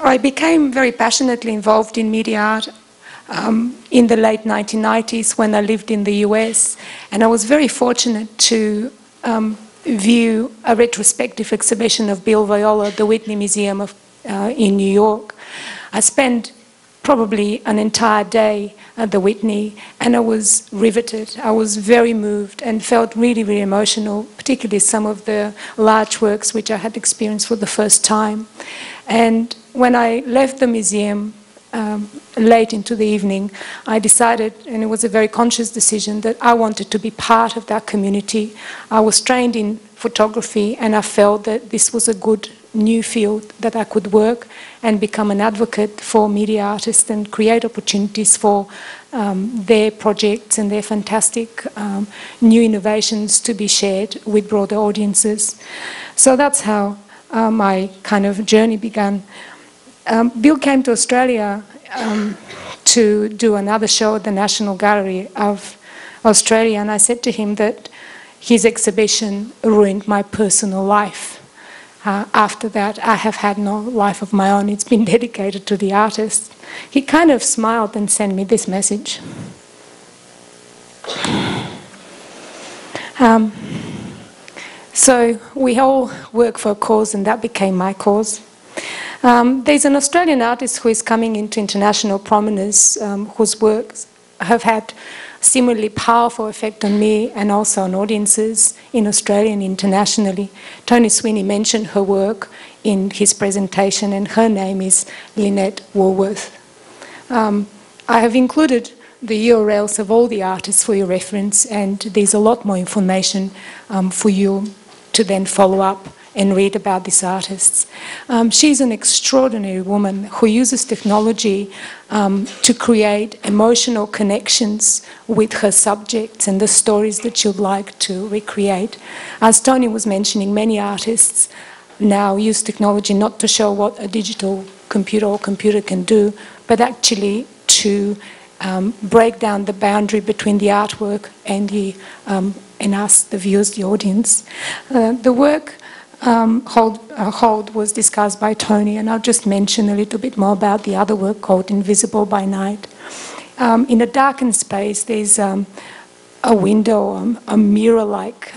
I became very passionately involved in media art in the late 1990s when I lived in the US, and I was very fortunate to view a retrospective exhibition of Bill Viola at the Whitney Museum in New York. I spent probably an entire day at the Whitney, and I was riveted. I was very moved and felt really, really emotional, particularly some of the large works which I had experienced for the first time. And when I left the museum late into the evening, I decided, and it was a very conscious decision, that I wanted to be part of that community. I was trained in photography, and I felt that this was a good new field that I could work and become an advocate for media artists and create opportunities for their projects and their fantastic new innovations to be shared with broader audiences. So that's how my kind of journey began. Bill came to Australia to do another show at the National Gallery of Australia, and I said to him that his exhibition ruined my personal life. After that, I have had no life of my own. It's been dedicated to the artist. He kind of smiled and sent me this message. So we all work for a cause, and that became my cause. There's an Australian artist who is coming into international prominence, whose works have had similarly powerful effect on me and also on audiences in Australia and internationally. Tony Sweeney mentioned her work in his presentation, and her name is Lynette Woolworth. I have included the URLs of all the artists for your reference, and there's a lot more information for you to then follow up and read about these artists. She's an extraordinary woman who uses technology to create emotional connections with her subjects and the stories that you'd like to recreate. As Tony was mentioning, many artists now use technology not to show what a digital computer or computer can do, but actually to break down the boundary between the artwork and us, the viewers, the audience. The work Hold was discussed by Tony, and I'll just mention a little bit more about the other work called Invisible by Night. In a darkened space, there's a window, a mirror-like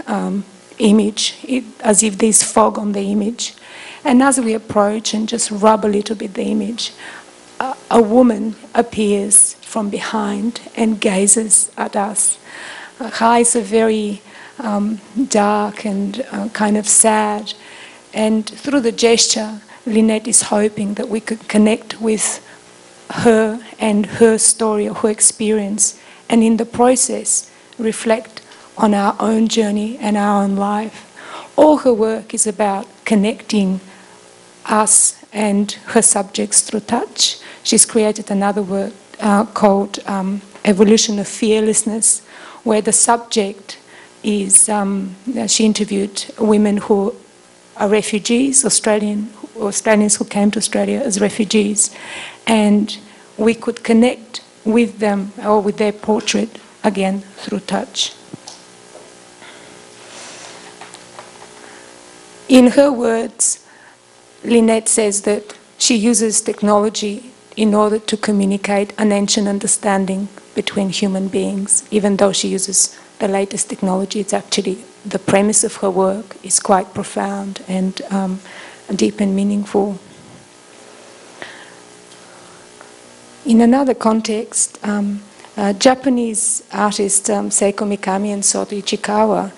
image, as if there's fog on the image. And as we approach and just rub a little bit the image, a woman appears from behind and gazes at us. Her eyes are very dark and kind of sad, and through the gesture, Lynette is hoping that we could connect with her and her story or her experience, and in the process reflect on our own journey and our own life. All her work is about connecting us and her subjects through touch. She's created another work called Evolution of Fearlessness, where the subject is, she interviewed women who are refugees, Australians who came to Australia as refugees, and we could connect with them or with their portrait again through touch. In her words, Lynette says that she uses technology in order to communicate an ancient understanding between human beings. Even though she uses the latest technology, it's actually the premise of her work is quite profound and deep and meaningful. In another context, Japanese artists Seiko Mikami and Soto Ichikawa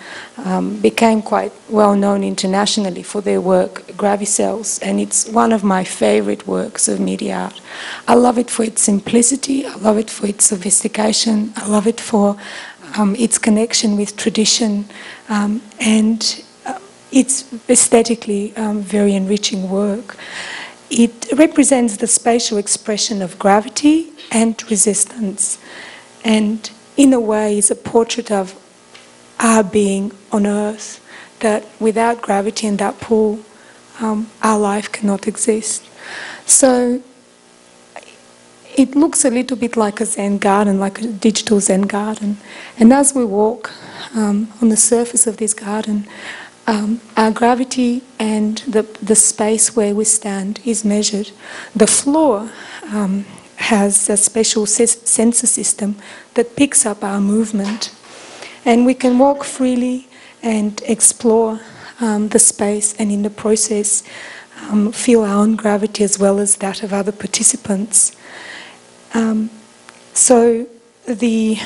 became quite well known internationally for their work Gravicells, and it's one of my favorite works of media art. I love it for its simplicity, I love it for its sophistication, I love it for its connection with tradition, and it's aesthetically very enriching work. It represents the spatial expression of gravity and resistance, and in a way is a portrait of our being on Earth, that without gravity and that pull, our life cannot exist. So it looks a little bit like a Zen garden, like a digital Zen garden. And as we walk on the surface of this garden, our gravity and the space where we stand is measured. The floor has a special sensor system that picks up our movement. And we can walk freely and explore the space, and in the process feel our own gravity as well as that of other participants. So the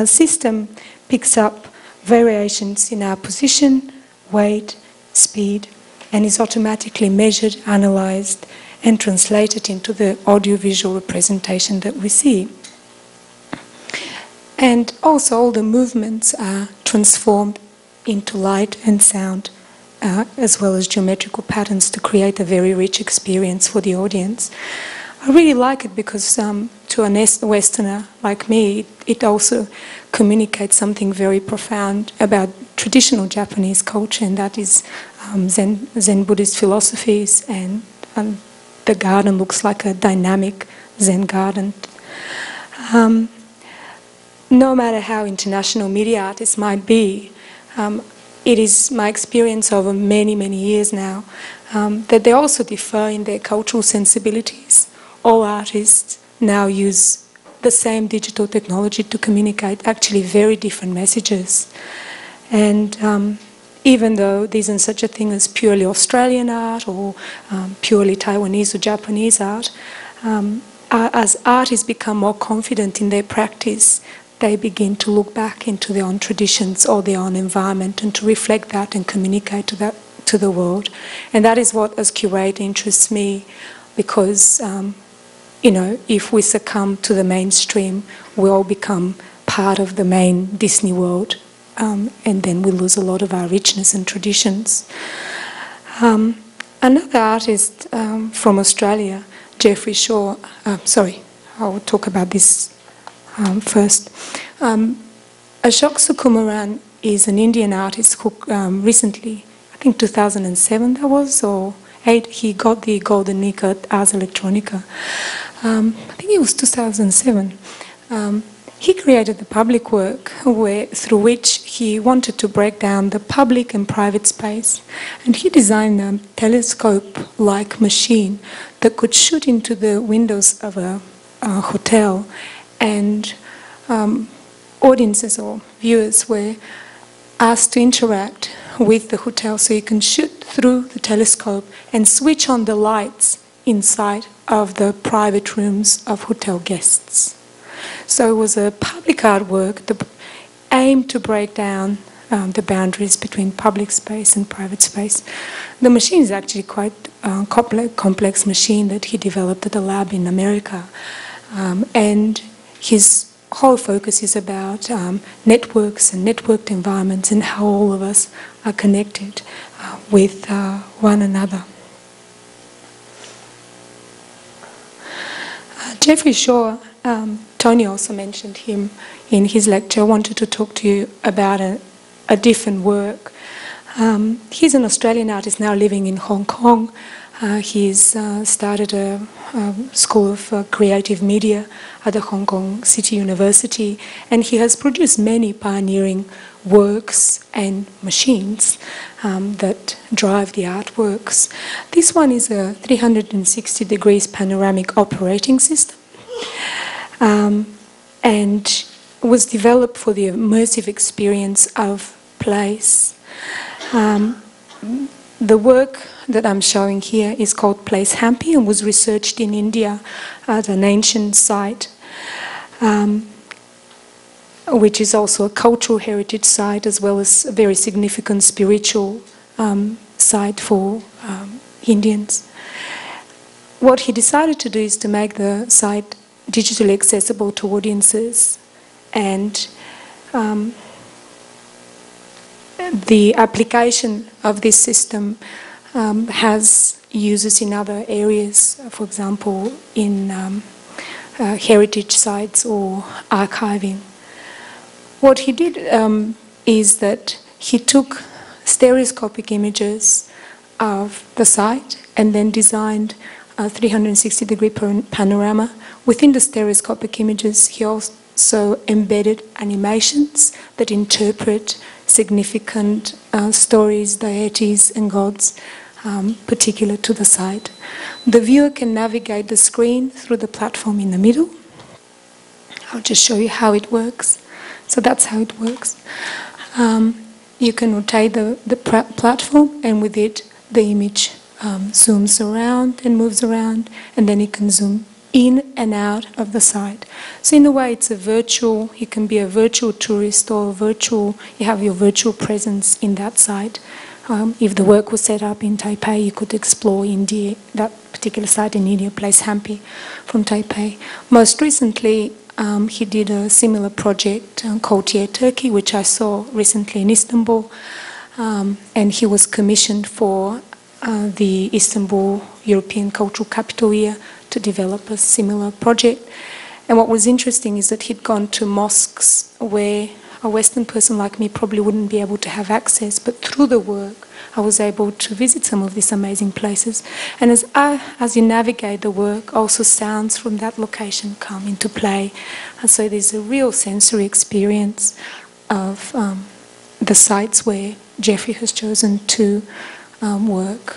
system picks up variations in our position, weight, speed, and is automatically measured, analysed, and translated into the audiovisual representation that we see. And also all the movements are transformed into light and sound, as well as geometrical patterns to create a very rich experience for the audience. I really like it because to a Westerner like me, it also communicates something very profound about traditional Japanese culture, and that is Zen Buddhist philosophies, and the garden looks like a dynamic Zen garden. No matter how international media artists might be, it is my experience over many, many years now that they also differ in their cultural sensibilities. All artists now use the same digital technology to communicate actually very different messages. And even though there isn't such a thing as purely Australian art or purely Taiwanese or Japanese art, as artists become more confident in their practice, they begin to look back into their own traditions or their own environment and to reflect that and communicate to the world. And that is what, as curator, interests me, because you know, if we succumb to the mainstream, we all become part of the main Disney world, and then we lose a lot of our richness and traditions. Another artist from Australia, Jeffrey Shaw, sorry, I'll talk about this first. Ashok Sukumaran is an Indian artist who recently, I think 2007 that was, or 8, he got the Golden Nika at Ars Electronica. I think it was 2007. He created the public work through which he wanted to break down the public and private space. And he designed a telescope-like machine that could shoot into the windows of a hotel, and audiences or viewers were asked to interact with the hotel, so you can shoot through the telescope and switch on the lights inside of the private rooms of hotel guests. So it was a public artwork that aimed to break down the boundaries between public space and private space. The machine is actually quite a complex machine that he developed at a lab in America, and his whole focus is about networks and networked environments and how all of us are connected with one another. Jeffrey Shaw, Tony also mentioned him in his lecture. I wanted to talk to you about a different work. He's an Australian artist now living in Hong Kong. He's started a school of creative media at the Hong Kong City University, and he has produced many pioneering works and machines that drive the artworks. This one is a 360 degrees panoramic operating system, and was developed for the immersive experience of place. The work that I'm showing here is called Place Hampi and was researched in India at an ancient site, which is also a cultural heritage site as well as a very significant spiritual site for Indians. What he decided to do is to make the site digitally accessible to audiences, and the application of this system has uses in other areas, for example, in heritage sites or archiving. What he did is that he took stereoscopic images of the site and then designed a 360-degree panorama. Within the stereoscopic images, he also embedded animations that interpret significant stories, deities, and gods particular to the site. The viewer can navigate the screen through the platform in the middle. I'll just show you how it works. So that's how it works. You can rotate the platform, and with it, the image zooms around and moves around, and then you can zoom in and out of the site. So in a way, it's a virtual, you can be a virtual tourist or you have your virtual presence in that site. If the work was set up in Taipei, you could explore India, that particular site in India, Place Hampi from Taipei. Most recently, he did a similar project called Tier Turkey, which I saw recently in Istanbul. And he was commissioned for the Istanbul European Cultural Capital Year to develop a similar project. And what was interesting is that he'd gone to mosques where a Western person like me probably wouldn't be able to have access, but through the work I was able to visit some of these amazing places. And as you navigate the work, also sounds from that location come into play. And so there's a real sensory experience of the sites where Jeffrey has chosen to work.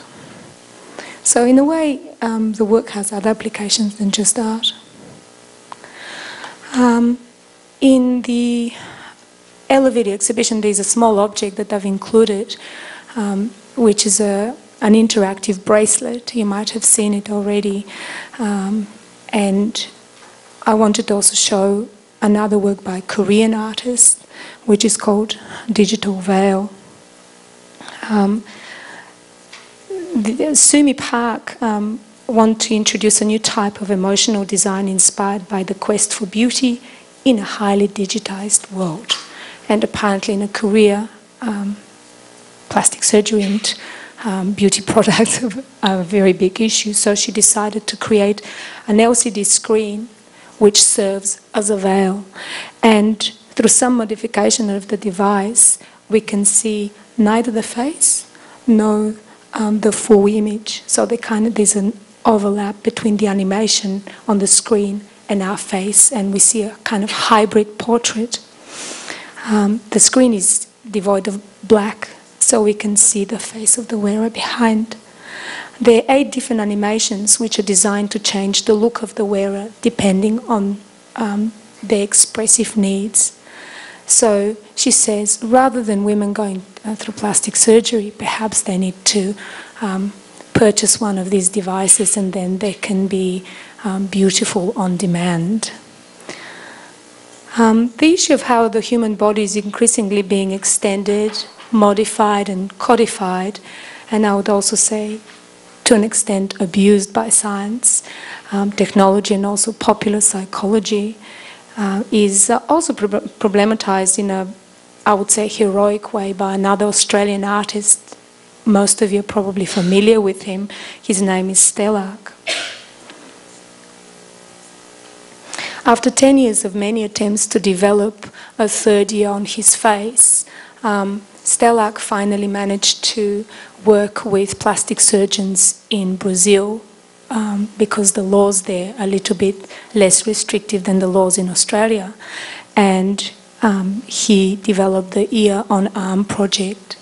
So in a way, the work has other applications than just art. In the elevator exhibition, there's a small object that I've included, which is an interactive bracelet. You might have seen it already. And I wanted to also show another work by a Korean artist, which is called Digital Veil. Sumi Park want to introduce a new type of emotional design inspired by the quest for beauty in a highly digitized world. And apparently in Korea, plastic surgery and beauty products are a very big issue. So she decided to create an LCD screen which serves as a veil. And through some modification of the device, we can see neither the face nor the full image. So there's an overlap between the animation on the screen and our face, and we see a kind of hybrid portrait. The screen is devoid of black, so we can see the face of the wearer behind. There are 8 different animations which are designed to change the look of the wearer depending on their expressive needs. So she says, rather than women going through plastic surgery, perhaps they need to purchase one of these devices and then they can be beautiful on demand. The issue of how the human body is increasingly being extended, modified and codified, and I would also say to an extent abused by science, technology and also popular psychology, is also problematized in a, I would say, heroic way by another Australian artist. Most of you are probably familiar with him. His name is Stellark. After 10 years of many attempts to develop a third ear on his face, Stellark finally managed to work with plastic surgeons in Brazil because the laws there are a little bit less restrictive than the laws in Australia. And he developed the Ear on Arm project.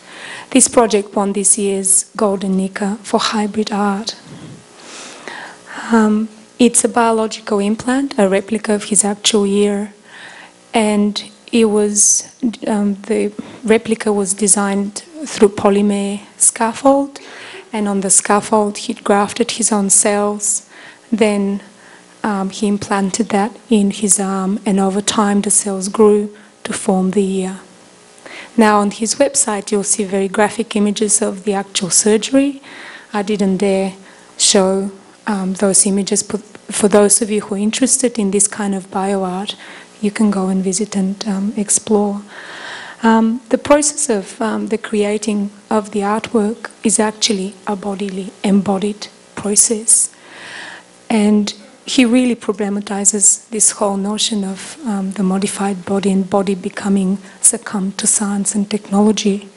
This project won this year's Golden Nika for hybrid art. It's a biological implant, a replica of his actual ear, and it was the replica was designed through polymer scaffold, and on the scaffold he grafted his own cells. Then he implanted that in his arm, and over time the cells grew to form the ear. Now on his website you'll see very graphic images of the actual surgery. I didn't dare show those images. For those of you who are interested in this kind of bioart, you can go and visit and explore. The process of the creating of the artwork is actually a bodily embodied process. And he really problematizes this whole notion of the modified body and body becoming succumbed to science and technology.